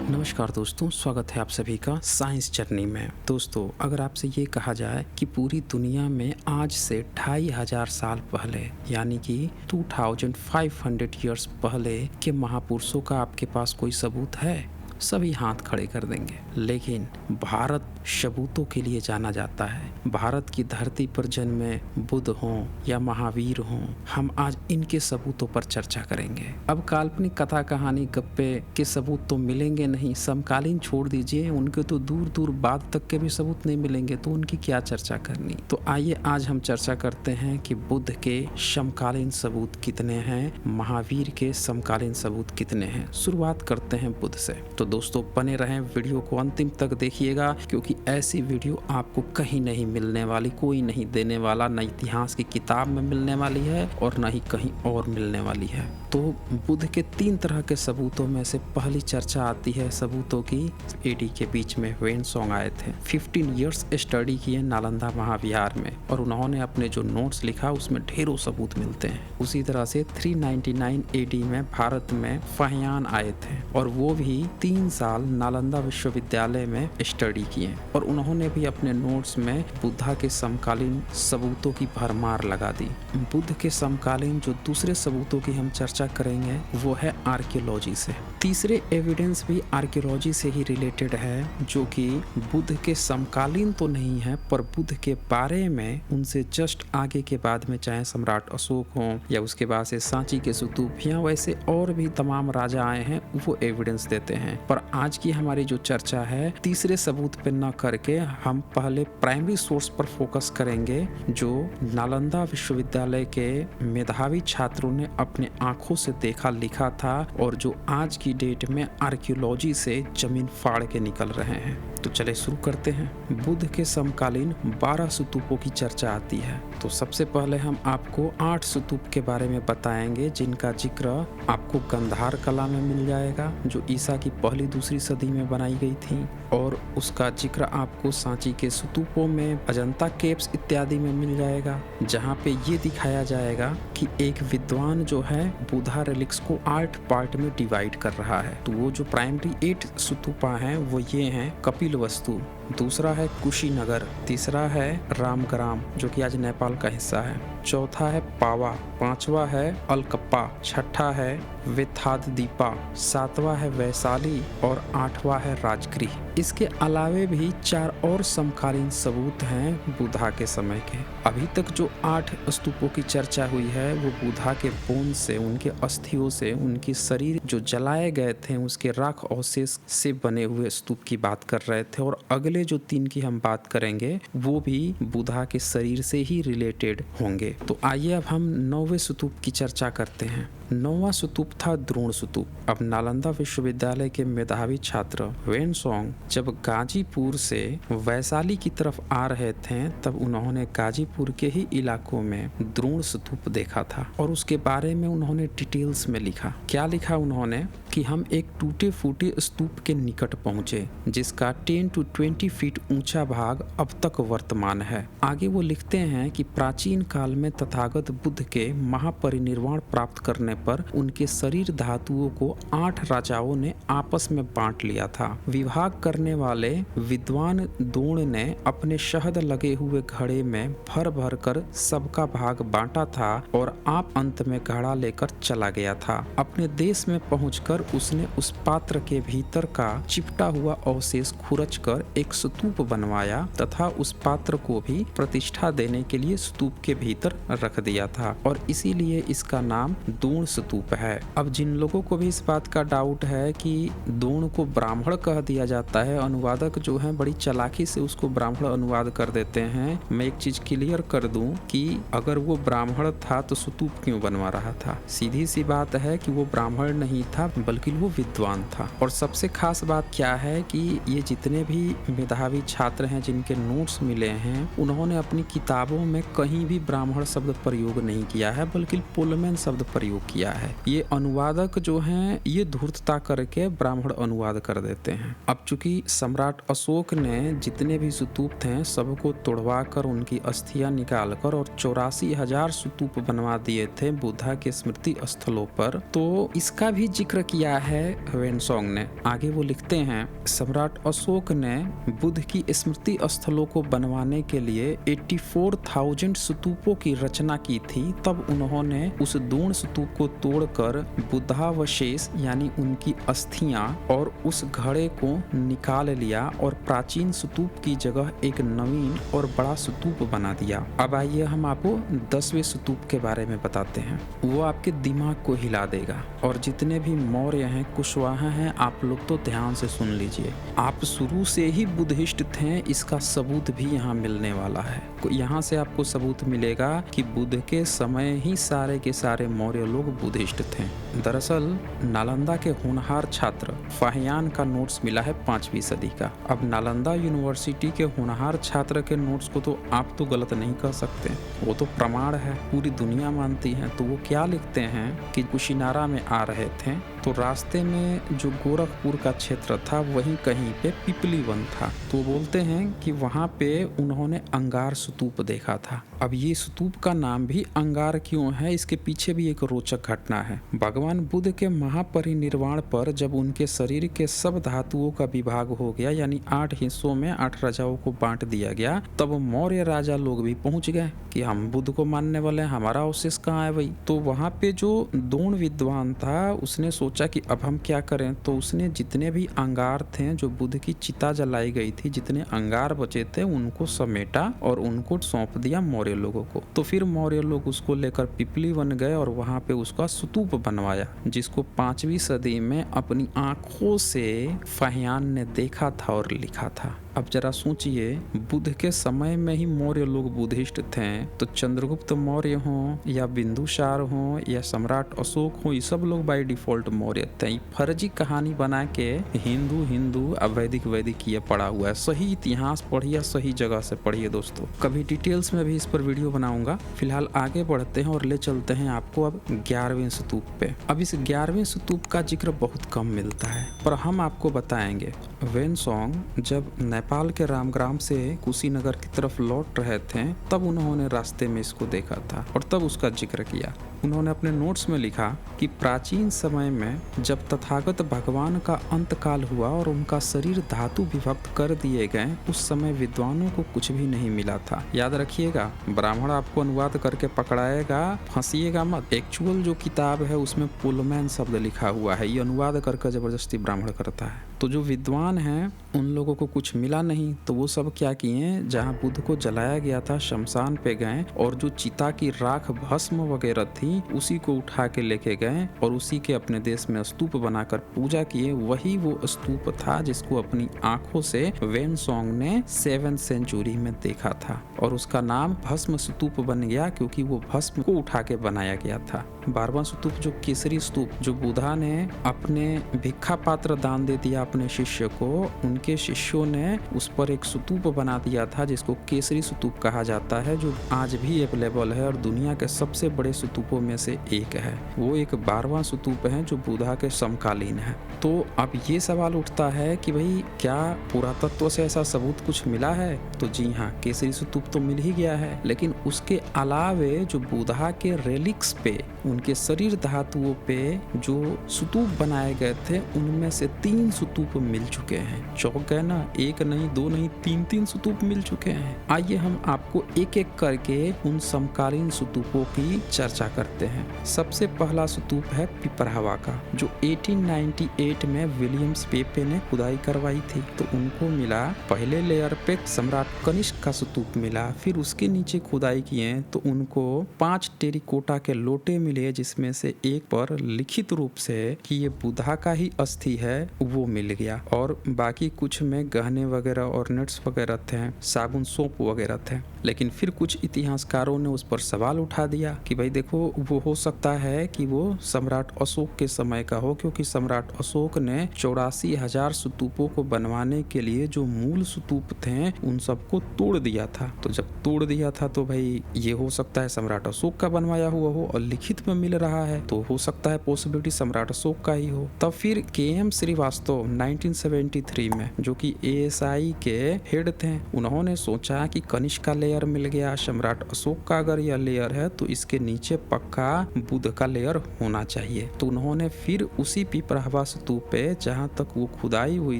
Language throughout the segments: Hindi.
नमस्कार दोस्तों, स्वागत है आप सभी का साइंस जर्नी में। दोस्तों, अगर आपसे ये कहा जाए कि पूरी दुनिया में आज से 2500 साल पहले यानी कि 2500 ईयर्स पहले के महापुरुषों का आपके पास कोई सबूत है, सभी हाथ खड़े कर देंगे। लेकिन भारत सबूतों के लिए जाना जाता है। भारत की धरती पर जन्मे बुद्ध हों या महावीर हों, हम आज इनके सबूतों पर चर्चा करेंगे। अब काल्पनिक कथा कहानी गप्पे के सबूत तो मिलेंगे नहीं, समकालीन छोड़ दीजिए, उनके तो दूर दूर बाद तक के भी सबूत नहीं मिलेंगे, तो उनकी क्या चर्चा करनी। तो आइए आज हम चर्चा करते हैं कि बुद्ध के समकालीन सबूत कितने हैं, महावीर के समकालीन सबूत कितने हैं। शुरुआत करते हैं बुद्ध से। तो दोस्तों बने रहें, वीडियो को अंतिम तक देखिएगा, क्योंकि ऐसी वीडियो आपको कहीं नहीं मिलने वाली, कोई नहीं देने वाला, न इतिहास की किताब में मिलने वाली है और न ही कहीं और मिलने वाली है। तो बुद्ध के 3 तरह के सबूतों में से पहली चर्चा आती है सबूतों की। एडी के बीच में वेनसोंग आए थे, 15 इयर्स स्टडी किए नालंदा महाविहार में, और उन्होंने अपने जो नोट्स लिखा उसमें ढेरों सबूत मिलते हैं। उसी तरह से 399 एडी में भारत में फाहियान आए थे, और वो भी 3 साल नालंदा विश्वविद्यालय में स्टडी किए, और उन्होंने भी अपने नोट्स में बुद्धा के समकालीन सबूतों की भरमार लगा दी। बुद्ध के समकालीन जो दूसरे सबूतों की हम चर्चा करेंगे वो है आर्कियोलॉजी से। तीसरे एविडेंस भी आर्कियोलॉजी से ही रिलेटेड है, जो कि बुद्ध के समकालीन तो नहीं है, पर बुद्ध के बारे में उनसे जस्ट आगे के बाद में, चाहे सम्राट अशोक हों या उसके बाद से सांची के स्तूप या वैसे और भी तमाम राजा आए हैं, वो एविडेंस देते हैं। पर आज की हमारी जो चर्चा है तीसरे सबूत पे न करके हम पहले प्राइमरी सोर्स पर फोकस करेंगे, जो नालंदा विश्वविद्यालय के मेधावी छात्रों ने अपने आंखों से देखा, लिखा था, और जो आज की डेट में आर्कियोलॉजी से जमीन फाड़ के निकल रहे हैं। तो चले शुरू करते हैं। बुद्ध के समकालीन 12 स्तूपों की चर्चा आती है। तो सबसे पहले हम आपको 8 स्तूप के बारे में बताएंगे, जिनका जिक्र आपको गंधार कला में मिल जाएगा, जो ईसा की पहली दूसरी सदी में बनाई गई थी, और उसका जिक्र आपको सांची के स्तूपों में, अजंता केव्स इत्यादि में मिल जाएगा, जहाँ पे ये दिखाया जाएगा कि एक विद्वान जो है बुद्धा रेलिक्स को 8 पार्ट में डिवाइड कर रहा है। तो वो जो प्राइमरी 8 स्तूपा हैं वो ये हैं: कपिल वस्तु, दूसरा है कुशीनगर, तीसरा है रामग्राम जो कि आज नेपाल का हिस्सा है, चौथा है पावा, पांचवा है अलकप्पा, छठा है वेथाददीपा, सातवां है वैशाली और 8वां है राजगृह। इसके अलावे भी 4 और समकालीन सबूत हैं बुद्धा के समय के। अभी तक जो 8 स्तूपों की चर्चा हुई है वो बुद्धा के बोन से, उनके अस्थियों से, उनके शरीर जो जलाए गए थे उसके राख अवशेष से बने हुए स्तूप की बात कर रहे थे, और अगले जो 3 की हम बात करेंगे वो भी बुद्धा के शरीर से ही रिलेटेड होंगे। तो आइए अब हम 9वें स्तूप की चर्चा करते हैं। 9वां स्तूप था द्रोण स्तूप। अब नालंदा विश्वविद्यालय के मेधावी छात्र वेनसोंग जब गाजीपुर से वैशाली की तरफ आ रहे थे, तब उन्होंने गाजीपुर के ही इलाकों में द्रोण स्तूप देखा था, और उसके बारे में उन्होंने डिटेल्स में लिखा। क्या लिखा उन्होंने कि हम एक टूटे फूटे स्तूप के निकट पहुंचे, जिसका 10 to 20 फीट ऊंचा भाग अब तक वर्तमान है। आगे वो लिखते हैं कि प्राचीन काल में तथागत बुद्ध के महापरिनिर्वाण प्राप्त करने पर उनके शरीर धातुओं को 8 राजाओं ने आपस में बांट लिया था। विभाग करने वाले विद्वान द्रोण ने अपने शहद लगे हुए घड़े में भर भर कर सबका भाग बांटा था, और आप अंत में घड़ा लेकर चला गया था। अपने देश में पहुंचकर उसने उस पात्र के भीतर का चिपटा हुआ अवशेष खुरच कर एक स्तूप बनवाया, तथा उस पात्र को भी प्रतिष्ठा देने के लिए स्तूप के भीतर रख दिया था, और इसीलिए इसका नाम द्रोण स्तूप है। अब जिन लोगों को भी इस बात का डाउट है कि द्रोण को ब्राह्मण कह दिया जाता है, अनुवादक जो है बड़ी चालाकी से उसको ब्राह्मण अनुवाद कर देते हैं। मैं एक चीज क्लियर कर दूं कि अगर वो ब्राह्मण था तो स्तूप क्यों बनवा रहा था। सीधी सी बात है कि वो ब्राह्मण नहीं था, बल्कि वो विद्वान था। और सबसे खास बात क्या है कि ये जितने भी मेधावी छात्र हैं जिनके नोट्स मिले हैं, उन्होंने अपनी किताबों में कहीं भी ब्राह्मण शब्द प्रयोग नहीं किया है, बल्कि पोलमैन शब्द प्रयोग किया है। ये अनुवादक जो हैं ये धूर्तता करके ब्राह्मण अनुवाद कर देते हैं। अब चूंकि सम्राट अशोक ने जितने भी स्तूप थे सबको तोड़वा कर उनकी अस्थियां निकाल कर और 84,000 स्तूप बनवा दिए थे बुद्धा के स्मृति स्थलों पर, तो इसका भी जिक्र किया किया है वेनसोंग ने। आगे वो लिखते हैं, सम्राट अशोक ने बुद्ध की स्मृति स्थलों को बनवाने के लिए 84,000 स्तूपों की रचना की थी। तब उन्होंने उस दूर्ण स्तूप को तोड़कर बुद्धावशेष यानी उनकी अस्थियां और उस घड़े को निकाल लिया और प्राचीन स्तूप की जगह एक नवीन और बड़ा स्तूप बना दिया। अब आइए हम आपको 10वें स्तूप के बारे में बताते हैं। वो आपके दिमाग को हिला देगा। और जितने भी मौर्य हैं, कुशवाहा हैं, आप लोग तो ध्यान से सुन लीजिए। आप शुरू से ही बुद्धिस्ट थे, इसका सबूत भी यहाँ मिलने वाला है। यहाँ से आपको सबूत मिलेगा कि बुद्ध के समय ही सारे के सारे मौर्य लोग बुद्धिस्ट थे। दरअसल नालंदा के होनहार छात्र फाहियान का नोट्स मिला है 5वीं सदी का। अब नालंदा यूनिवर्सिटी के होनहार छात्र के नोट्स को तो आप तो गलत नहीं कह सकते, वो तो प्रमाण है, पूरी दुनिया मानती है। तो वो क्या लिखते हैं कि कुशिनारा में आ रहे थे तो रास्ते में जो गोरखपुर का क्षेत्र था वहीं कहीं पे पिपली वन था। तो बोलते हैं कि वहाँ पे उन्होंने अंगार स्तूप देखा था। अब ये स्तूप का नाम भी अंगार क्यों है, इसके पीछे भी एक रोचक घटना है। भगवान बुद्ध के महापरिनिर्वाण पर जब उनके शरीर के सब धातुओं का विभाग हो गया, यानी 8 हिस्सों में 8 राजाओं को बांट दिया गया, तब मौर्य राजा लोग भी पहुंच गए कि हम बुद्ध को मानने वाले हैं, हमारा अवशेष कहाँ है भाई। तो वहाँ पे जो द्रोण विद्वान था उसने सोचा कि अब हम क्या करें। तो उसने जितने भी अंगार थे, जो बुद्ध की चिता जलाई गई थी, जितने अंगार बचे थे उनको समेटा और उनको सौंप दिया मौर्य लोगों को। तो फिर मौर्य लोग उसको लेकर पिपली वन गए और वहाँ पे उसका स्तूप बनवाया, जिसको 5वीं सदी में अपनी आंखों से फाहियान ने देखा था और लिखा था। अब जरा सोचिए, बुद्ध के समय में ही मौर्य लोग बुद्धिस्ट थे, तो चंद्रगुप्त मौर्य हों या बिंदुसार हों या सम्राट अशोक हों, ये सब लोग बाय डिफॉल्ट मौर्य थे। फर्जी कहानी बना के हिंदू अब वैदिक ये पड़ा हुआ है। सही इतिहास पढ़िए, सही जगह से पढ़िए दोस्तों। कभी डिटेल्स में भी इस पर वीडियो बनाऊंगा। फिलहाल आगे बढ़ते हैं और ले चलते हैं आपको अब 11वें स्तूप पे। अब इस 11वें स्तूप का जिक्र बहुत कम मिलता है, पर हम आपको बताएंगे। वेनसोंग जब नेपाल के रामग्राम से कुशीनगर की तरफ लौट रहे थे, तब उन्होंने रास्ते में इसको देखा था और तब उसका जिक्र किया। उन्होंने अपने नोट्स में लिखा कि प्राचीन समय में जब तथागत भगवान का अंतकाल हुआ और उनका शरीर धातु विभक्त कर दिए गए, उस समय विद्वानों को कुछ भी नहीं मिला था। याद रखिएगा, ब्राह्मण आपको अनुवाद करके पकड़ाएगा, फंसिएगा मत। एक्चुअल जो किताब है उसमें पुलमैन शब्द लिखा हुआ है, ये अनुवाद करके जबरदस्ती ब्राह्मण करता है। तो जो विद्वान हैं उन लोगों को कुछ मिला नहीं, तो वो सब क्या किए, जहाँ बुद्ध को जलाया गया था शमशान पे गए और जो चिता की राख भस्म वगैरह थी उसी को उठा के लेके गए और उसी के अपने देश में स्तूप बनाकर पूजा किए। वही वो स्तूप था जिसको अपनी आंखों से वेनसोंग ने 7th सेंचुरी में देखा था और उसका नाम भस्म स्तूप बन गया, क्योंकि वो भस्म को उठा के बनाया गया था। 12वां स्तूप जो केसरी स्तूप, जो बुद्धा ने अपने भिक्षा पात्र दान दे दिया अपने शिष्य को, उनके शिष्यों ने उस पर एक स्तूप बना दिया था जिसको केसरी स्तूप कहा जाता है, जो आज भी अवेलेबल है और दुनिया के सबसे बड़े स्तूपों में से एक है। वो एक 12वां स्तूप है जो बुद्धा के समकालीन है। तो अब ये सवाल उठता है कि भाई क्या पुरातत्व से ऐसा सबूत कुछ मिला है? तो जी हाँ, केसरी स्तूप तो मिल ही गया है, लेकिन उसके अलावे जो बुद्धा के रेलिक्स पे, उनके शरीर धातुओं पे जो स्तूप बनाए गए थे, उनमें से 3 स्तूप मिल चुके हैं। चौक गए ना, 1 नहीं 2 नहीं 3 स्तूप मिल चुके हैं। आइए हम आपको एक एक करके उन समकालीन स्तूपों की चर्चा करते हैं। सबसे पहला स्तूप है पिपरावा का, जो 1898 में विलियम्स पेपे ने खुदाई करवाई थी। तो उनको मिला, पहले लेयर पे सम्राट कनिष्क का स्तूप मिला, फिर उसके नीचे खुदाई किए तो उनको 5 टेरिकोटा के लोटे मिले, जिसमें से एक पर लिखित रूप से कि ये बुद्धा का ही अस्थि है वो मिल गया, और बाकी कुछ में गहने वगैरह ऑर्नेट्स वगैरह थे, साबुन सोप वगैरह थे। लेकिन फिर कुछ इतिहासकारों ने उस पर सवाल उठा दिया कि भाई देखो, वो हो सकता है कि वो सम्राट अशोक के समय का हो, क्योंकि सम्राट अशोक ने 84,000 स्तूपों को बनवाने के लिए जो मूल स्तूप थे उन सबको तोड़ दिया था। तो जब तोड़ दिया था तो भाई ये हो सकता है सम्राट अशोक का बनवाया हुआ हो, और लिखित में मिल रहा है तो हो सकता है पॉसिबिलिटी सम्राट अशोक का ही हो। तब फिर KM श्रीवास्तव 1973 में, जो कि ASI के हेड थे। उन्होंने सोचा कि कनिष्क का लेयर मिल गया, सम्राट अशोक का अगर यह लेयर है तो इसके नीचे पक्का बुद्ध का लेयर होना चाहिए। तो उन्होंने फिर उसी पिपरावा स्तूप पे जहाँ तक वो खुदाई हुई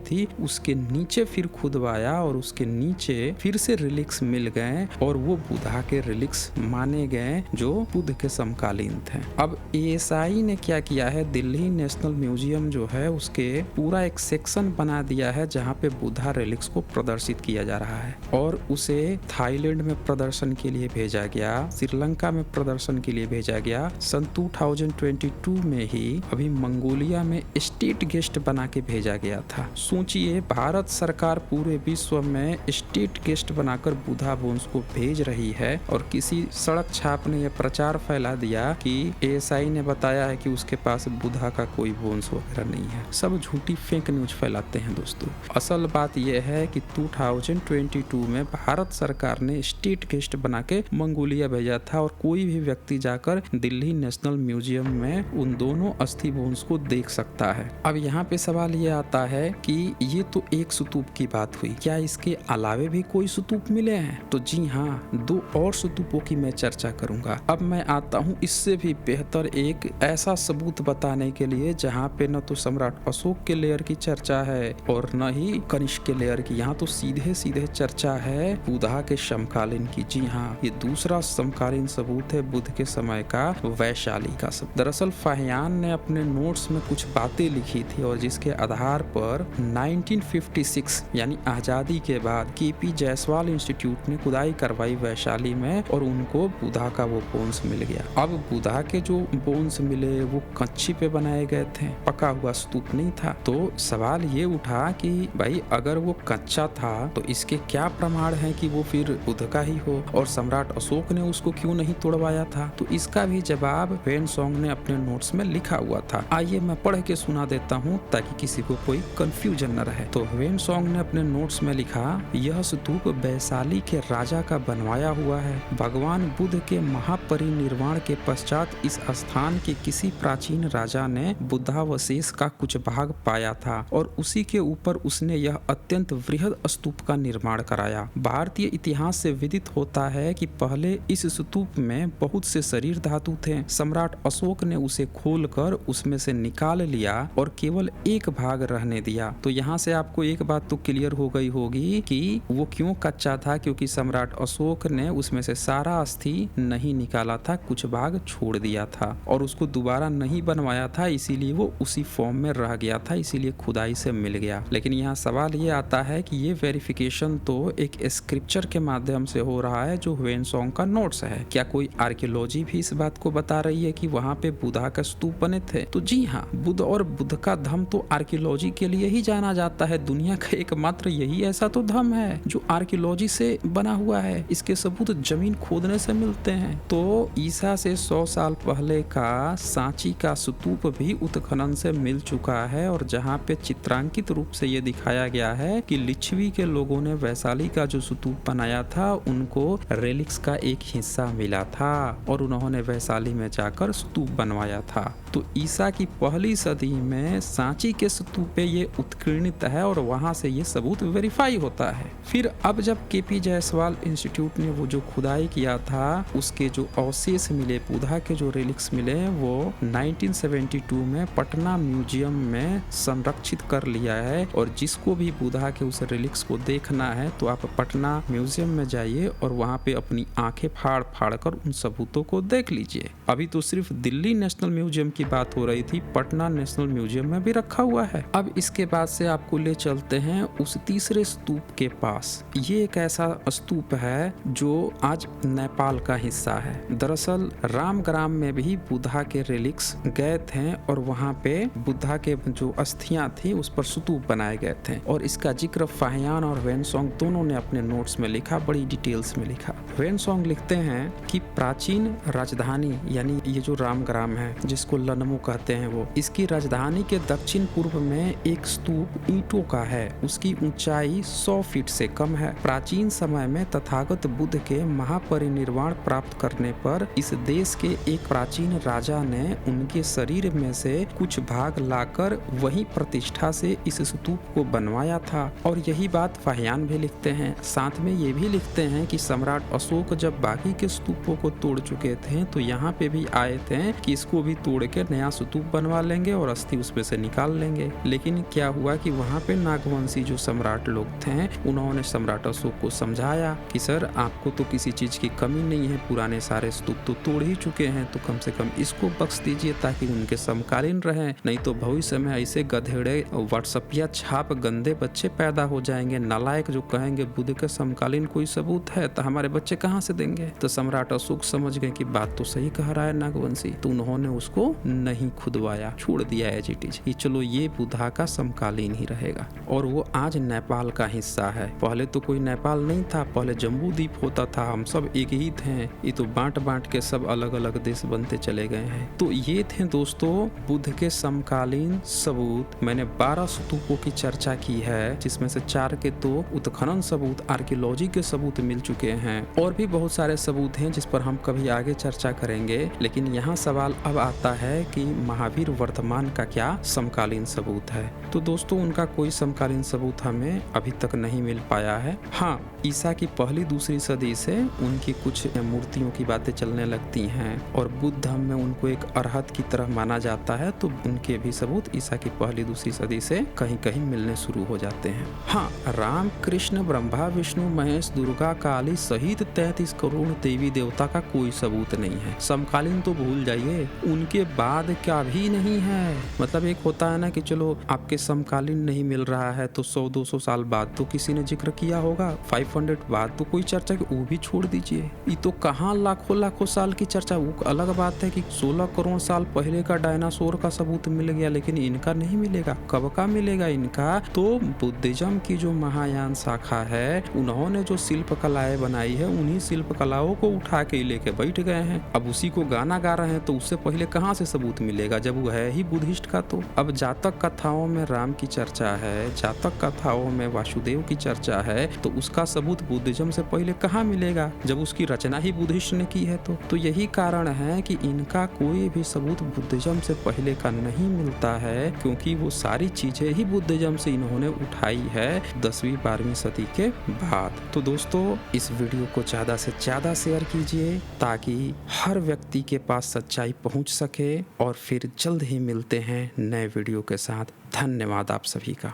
थी उसके नीचे फिर खुदवाया और उसके नीचे फिर से रिलिक्स मिल गए और वो बुद्धा के रिलिक्स माने गए जो बुद्ध के समकालीन थे। अब ASI ने क्या किया है, दिल्ली नेशनल म्यूजियम जो है उसके पूरा एक सेक्शन बना दिया है जहाँ पे बुद्धा रिलिक्स को प्रदर्शित किया जा रहा है और उसे थाईलैंड में प्रदर्शन के लिए भेजा गया, श्रीलंका में प्रदर्शन के लिए भेजा गया। सन 2022 में ही अभी मंगोलिया में स्टेट गेस्ट बना के भेजा गया था। सोचिए, भारत सरकार पूरे विश्व में स्टेट गेस्ट बनाकर बुद्धा बोन्स को भेज रही है और किसी सड़क छाप ने यह प्रचार फैला दिया कि ASI ने बताया है कि उसके पास बुद्धा का कोई बोन्स वगैरह नहीं है। सब झूठी फेक न्यूज फैलाते हैं दोस्तों। असल बात यह है कि 2022 में भारत सरकार ने स्टेट गेस्ट बना के मंगोलिया भेजा था और कोई भी व्यक्ति जाकर दिल्ली नेशनल म्यूजियम में उन दोनों अस्थि बोन्स को देख सकता है। अब यहाँ पे सवाल ये आता है कि ये तो एक स्तूप की बात हुई, क्या इसके अलावे भी कोई स्तूप मिले हैं? तो जी हाँ, 2 और स्तूपों की मैं चर्चा करूंगा। अब मैं आता हूँ इससे भी बेहतर एक ऐसा सबूत बताने के लिए जहाँ पे न तो सम्राट अशोक के लेयर की चर्चा है और न ही कनिष्क के लेयर की। यहाँ तो सीधे सीधे चर्चा है बुद्धा के समकालीन की। जी हाँ, ये दूसरा समकालीन सबूत है बुद्ध के समय का, वैशाली का सबूत। दरअसल फाहियान ने अपने नोट्स में कुछ बातें लिखी थी और जिसके आधार पर 1956 यानी आजादी के बाद KP जायसवाल इंस्टीट्यूट ने खुदाई करवाई वैशाली में और उनको बुद्धा का वो बोन्स मिल गया। अब बुद्धा के जो बोन्स मिले वो कच्ची पे बनाए गए थे, पका हुआ स्तूप नहीं था। तो सवाल ये उठा कि भाई अगर वो कच्चा था तो इसके क्या प्रमाण है कि वो फिर बुद्ध का ही हो और सम्राट अशोक ने उसको क्यों नहीं तोड़वाया था? तो इसका भी जवाब ह्वेनसांग ने अपने नोट्स में लिखा हुआ था। आइए मैं पढ़ के सुना देता हूँ ताकि किसी को कोई कंफ्यूजन न रहे। तो ह्वेनसांग ने अपने नोट्स में लिखा, यह स्तूप वैशाली के राजा का बनवाया हुआ है। भगवान बुद्ध के महापरिनिर्वाण के पश्चात इस स्थान के किसी प्राचीन राजा ने बुद्धावशेष का कुछ भाग पाया था और उसी के ऊपर उसने यह अत्यंत वृहद स्तूप का निर्माण कराया। भारतीय इतिहास से विदित होता है कि पहले इस स्तूप में बहुत से शरीर धातु थे। सम्राट अशोक ने उसे खोलकर उसमें से निकाल लिया और केवल एक भाग रहने दिया। तो यहाँ से आपको एक बात तो क्लियर हो गई होगी कि वो क्यों कच्चा था, क्योंकि सम्राट अशोक ने उसमें से सारा अस्थि नहीं निकाला था, कुछ भाग छोड़ दिया था और उसको दोबारा नहीं बनवाया था, इसीलिए वो उसी फॉर्म में रह गया था, इसीलिए खुदाई से मिल गया। लेकिन यहाँ सवाल ये आता है कि ये वेरिफिकेशन तो एक स्क्रिप्चर के माध्यम से हो रहा है जो ह्वेनसांग का नोट्स है। क्या कोई आर्कियोलॉजी भी इस बात को बता रही है कि वहाँ पे बुद्धा का स्तूप बने थे? तो जी हाँ, बुद्ध और बुद्ध का धम तो आर्कियोलॉजी के लिए ही जाना जाता है। दुनिया का एकमात्र यही ऐसा तो धम है जो आर्कियोलॉजी से बना हुआ है। इसके सबूत जमीन खोदने से मिलते हैं। तो ईसा से 100 साल पहले का सांची का स्तूप भी उत्खनन से मिल चुका है और जहाँ पे चित्रांकित रूप से ये दिखाया गया है कि लिच्छवी के लोगों ने वैशाली का जो स्तूप बनाया था उनको रेलिक्स का एक हिस्सा मिला था और उन्होंने वैशाली में जाकर स्तूप बनवाया था। तो ईसा की पहली सदी में सांची के स्तूप पे ये उत्कीर्णित है और वहां से ये सबूत वेरीफाई होता है। फिर अब जब KP जायसवाल इंस्टीट्यूट ने वो जो खुदाई किया था उसके जो अवशेष मिले, बुद्धा के जो रिलिक्स मिले, वो 1972 में पटना म्यूजियम में संरक्षित कर लिया है और जिसको भी बुद्धा के उस रिलिक्स को देखना है तो आप पटना म्यूजियम में जाइए और वहाँ पे अपनी आंखें फाड़ फाड़ कर उन सबूतों को देख लीजिए। अभी तो सिर्फ दिल्ली नेशनल म्यूजियम की बात हो रही थी, पटना नेशनल म्यूजियम में भी रखा हुआ है। अब इसके बाद से आपको ले चलते हैं उस तीसरे स्तूप के पास। ये एक ऐसा स्तूप है जो आज नेपाल का हिस्सा है। दरअसल रामग्राम में भी बुद्धा के रिलिक्स गए थे और वहाँ पे बुद्धा के जो अस्थियां थी उस पर स्तूप बनाए गए थे और इसका जिक्र फाहियान और ह्वेनसांग दोनों ने अपने नोट्स में लिखा, बड़ी डिटेल्स में लिखा। ह्वेनसांग लिखते हैं कि प्राचीन राजधानी यानी ये जो रामग्राम है जिसको लनमो कहते हैं, वो इसकी राजधानी के दक्षिण पूर्व में एक स्तूप ईंटों का है। उसकी ऊंचाई 100 फीट से कम है। प्राचीन समय में तथागत बुद्ध के महापरिनिर्वाण प्राप्त करने पर इस देश के एक प्राचीन राजा ने उनके शरीर में से कुछ भाग लाकर वहीं प्रतिष्ठा से इस स्तूप को बनवाया था। और यही बात फाहियान भी लिखते हैं। साथ में ये भी लिखते हैं कि सम्राट अशोक जब बाकी के स्तूपों को तोड़ चुके थे तो यहाँ पे भी आए थे कि इसको भी तोड़ के नया स्तूप बनवा लेंगे और अस्थि उसमें से निकाल लेंगे। लेकिन क्या हुआ कि वहाँ पे नागवंशी जो सम्राट लोग थे उन्होंने सम्राट अशोक को समझाया कि सर आपको तो किसी चीज की कमी नहीं है, पुराने सारे स्तूप तो तोड़ ही चुके हैं, तो कम से कम इसको बख्श दीजिए ताकि उनके समकालीन रहे, नहीं तो भविष्य में ऐसे गधेड़े व्हाट्सएपिया छाप गंदे बच्चे पैदा हो जाएंगे, नालायक जो कहेंगे बुद्ध के समकालीन कोई सबूत है तो हमारे बच्चे कहाँ से देंगे। तो सम्राट अशोक समझ गए कि बात तो सही कह रहा है नागवंशी, तो उन्होंने उसको नहीं खुदवाया, छोड़ दिया एज इट इज, चलो ये बुद्धा का समकालीन ही रहेगा। और वो आज नेपाल का हिस्सा है। पहले तो कोई नेपाल नहीं था, पहले जम्बू द्वीप होता था, हम सब एक ही थे। ये तो बांट बांट के सब अलग अलग देश बनते चले गए हैं। तो ये थे दोस्तों बुद्ध के समकालीन सबूत। मैंने 12 स्तूपों की चर्चा की है, जिसमें से 4 के तो उत्खनन सबूत, आर्कियोलॉजी के सबूत मिल चुके हैं, और भी बहुत सारे सबूत हैं जिस पर हम कभी आगे चर्चा करेंगे। लेकिन यहाँ सवाल अब आता है कि महावीर वर्तमान का क्या समकालीन सबूत है। तो दोस्तों उनका कोई समकालीन सबूत हमें अभी तक नहीं मिल पाया है। हाँ, ईसा की पहली दूसरी सदी से उनकी कुछ मूर्तियों की बातें चलने लगती हैं और बुद्ध धर्म में उनको एक अरहत की तरह माना जाता है, तो उनके भी सबूत ईसा की पहली दूसरी सदी से कहीं कहीं मिलने शुरू हो जाते हैं। हाँ, राम कृष्ण ब्रह्मा विष्णु महेश दुर्गा काली सहित 33 करोड़ देवी देवता का कोई सबूत नहीं है। समकालीन तो भूल जाइए, उनके बाद क्या भी नहीं है। मतलब एक होता है ना कि चलो आपके समकालीन नहीं मिल रहा है तो 100-200 साल बाद तो किसी ने जिक्र किया होगा, 500 बाद तो कोई चर्चा की, वो भी छोड़ दीजिए। ये तो कहाँ लाखों लाखों साल की चर्चा। वो अलग बात है कि 16 करोड़ साल पहले का डायनासोर का सबूत मिल गया, लेकिन इनका नहीं मिलेगा। कब का मिलेगा इनका? तो बुद्धिज्म की जो महायान शाखा है उन्होंने जो शिल्प कलाएं बनाई है उन्हीं शिल्प कलाओं को उठा के लेके बैठ गए हैं। अब उसी को गाना गा रहे हैं, तो उससे पहले कहाँ से सबूत मिलेगा जब वो है ही बुद्धिस्ट का। तो अब जातक कथाओं में राम की चर्चा है, जातक कथाओं में वासुदेव की चर्चा है, तो उसका सबूत बुद्धिज्म से पहले कहाँ मिलेगा जब उसकी रचना ही बुद्धिस्ट ने की है। तो यही कारण है कि इनका कोई भी सबूत बुद्धिज्म से पहले का नहीं मिलता है, क्योंकि वो सारी चीजें ही बुद्धिज्म से इन्होंने उठाई है 10वीं-12वीं सदी के बाद। तो दोस्तों इस वीडियो को ज्यादा से ज्यादा शेयर कीजिए ताकि हर व्यक्ति के पास सच्चाई पहुंच सके। और फिर जल्द ही मिलते हैं नए वीडियो के साथ। धन्यवाद आप सभी का।